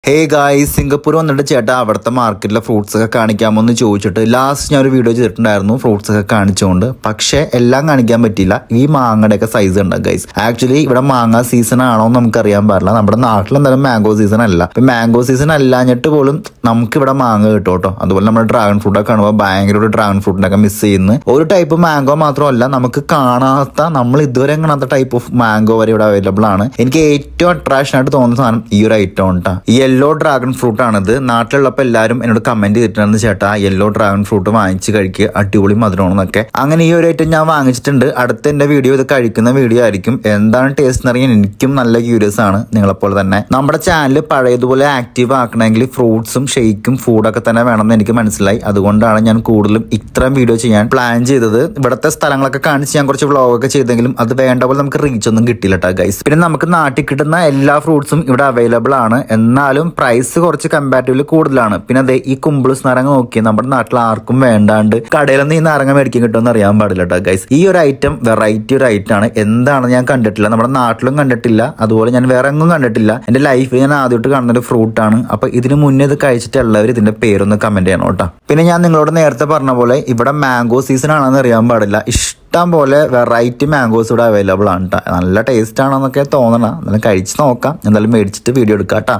Hey guys, Singapore വന്നിട്ട് ചേട്ടാ അവിടുത്തെ മാർക്കറ്റിലെ ഫ്രൂട്ട്സ് ഒക്കെ കാണിക്കാമോ എന്ന് ചോദിച്ചിട്ട് ലാസ്റ്റ് ഞാൻ ഒരു വീഡിയോ ചെയ്തിട്ടുണ്ടായിരുന്നു ഫ്രൂട്ട്സ് ഒക്കെ കാണിച്ചുകൊണ്ട്. പക്ഷേ എല്ലാം കാണിക്കാൻ പറ്റില്ല. ഈ മാങ്ങയുടെ ഒക്കെ സൈസ് ഉണ്ട് ഗൈസ്. ആക്ച്വലി ഇവിടെ മാങ്ങ സീസൺ ആണോ എന്ന് നമുക്ക് അറിയാൻ പാടില്ല. നമ്മുടെ നാട്ടിൽ എന്തായാലും മാംഗോ സീസൺ അല്ല. ഇപ്പം മാംഗോ സീസൺ അല്ലാഞ്ഞിട്ട് പോലും നമുക്ക് ഇവിടെ മാങ്ങ കിട്ടും കേട്ടോ. അതുപോലെ നമ്മുടെ ഡ്രാഗൺ ഫ്രൂട്ട് ഒക്കെ കാണുമ്പോൾ ഭയങ്കര ഒരു ഡ്രാഗൺ ഫ്രൂട്ടിനൊക്കെ മിസ് ചെയ്യുന്നു. ഒരു ടൈപ്പ് മാംഗോ മാത്രമല്ല, നമുക്ക് കാണാത്ത, നമ്മൾ ഇതുവരെ കാണാത്ത ടൈപ്പ് ഓഫ് മാംഗോ വരെ ഇവിടെ അവൈലബിൾ ആണ്. എനിക്ക് ഏറ്റവും അട്രാക്ഷൻ ആയിട്ട് തോന്നുന്ന സാധനം ഈ ഒരു ഐറ്റം ഉണ്ടാ. യെല്ലോ ഡ്രാഗൺ ഫ്രൂട്ട് ആണിത്. നാട്ടിലുള്ളപ്പോൾ എല്ലാവരും എന്നോട് കമന്റ് ചെയ്തിട്ടുണ്ടെന്ന് ചേട്ടാ യെല്ലോ ഡ്രാഗൺ ഫ്രൂട്ട് വാങ്ങിച്ച് കഴിക്കുക, അടിപൊളി മധുരമാണെന്നൊക്കെ. അങ്ങനെ ഈ ഒരു ഐറ്റം ഞാൻ വാങ്ങിച്ചിട്ടുണ്ട്. അടുത്ത എന്റെ വീഡിയോ ഇത് കഴിക്കുന്ന വീഡിയോ ആയിരിക്കും. എന്താണ് ടേസ്റ്റ് എന്നറിയാൻ എനിക്കും നല്ല ക്യൂരിയസ് ആണ്, നിങ്ങളെപ്പോലെ തന്നെ. നമ്മുടെ ചാനൽ പഴയതുപോലെ ആക്റ്റീവ് ആക്കണമെങ്കിൽ ഫ്രൂട്ട്സും ഷെയ്ക്കും ഫുഡൊക്കെ തന്നെ വേണമെന്ന് എനിക്ക് മനസ്സിലായി. അതുകൊണ്ടാണ് ഞാൻ കൂടുതലും ഇത്രയും വീഡിയോ ചെയ്യാൻ പ്ലാൻ ചെയ്തത്. ഇവിടുത്തെ സ്ഥലങ്ങളൊക്കെ കാണിച്ച് ഞാൻ കുറച്ച് വ്ളോഗൊക്കെ ചെയ്തെങ്കിലും അത് വേണ്ട പോലെ നമുക്ക് റീച്ച് ഒന്നും കിട്ടില്ല കേട്ടോ ഗൈസ്. പിന്നെ നമുക്ക് നാട്ടിൽ കിട്ടുന്ന എല്ലാ ഫ്രൂട്ട്സും ഇവിടെ അവൈലബിൾ ആണ്. എന്നാലും പ്രൈസ് കുറച്ച് കമ്പാരിറ്റീവ്ലി കൂടുതലാണ്. പിന്നെ അതെ, ഈ കുമ്പിൾസ് നാരങ്ങ നോക്കി നമ്മുടെ നാട്ടിൽ ആർക്കും വേണ്ടാണ്ട് കടയിലൊന്നും ഈ നാരങ്ങ മേടിക്കാൻ കിട്ടുമെന്ന് അറിയാൻ പാടില്ല കേട്ടോ ഗൈസ്. ഈ ഒരു ഐറ്റം വെറൈറ്റി ഒരു ഐറ്റം ആണ്. എന്താണെന്ന് ഞാൻ കണ്ടിട്ടില്ല, നമ്മുടെ നാട്ടിലും കണ്ടിട്ടില്ല, അതുപോലെ ഞാൻ വേറെ എങ്ങും കണ്ടിട്ടില്ല. എന്റെ ലൈഫിൽ ഞാൻ ആദ്യമായിട്ട് കാണുന്ന ഒരു ഫ്രൂട്ടാണ്. അപ്പൊ ഇതിന് മുന്നേ ഇത് കഴിച്ചിട്ടുള്ളവർ ഇതിന്റെ പേരൊന്ന് കമന്റ് ചെയ്യണം കേട്ടോ. പിന്നെ ഞാൻ നിങ്ങളോട് നേരത്തെ പറഞ്ഞ പോലെ ഇവിടെ മാംഗോ സീസൺ ആണെന്ന് അറിയാൻ പാടില്ല. ഇഷ്ടം പോലെ വെറൈറ്റി മാംഗോസ് ഇവിടെ അവൈലബിൾ ആണ് കേട്ടോ. നല്ല ടേസ്റ്റ് ആണെന്നൊക്കെ തോന്നണം. എന്നാലും കഴിച്ച് നോക്കാം. എന്തായാലും മേടിച്ചിട്ട് വീഡിയോ എടുക്കാം കേട്ടോ.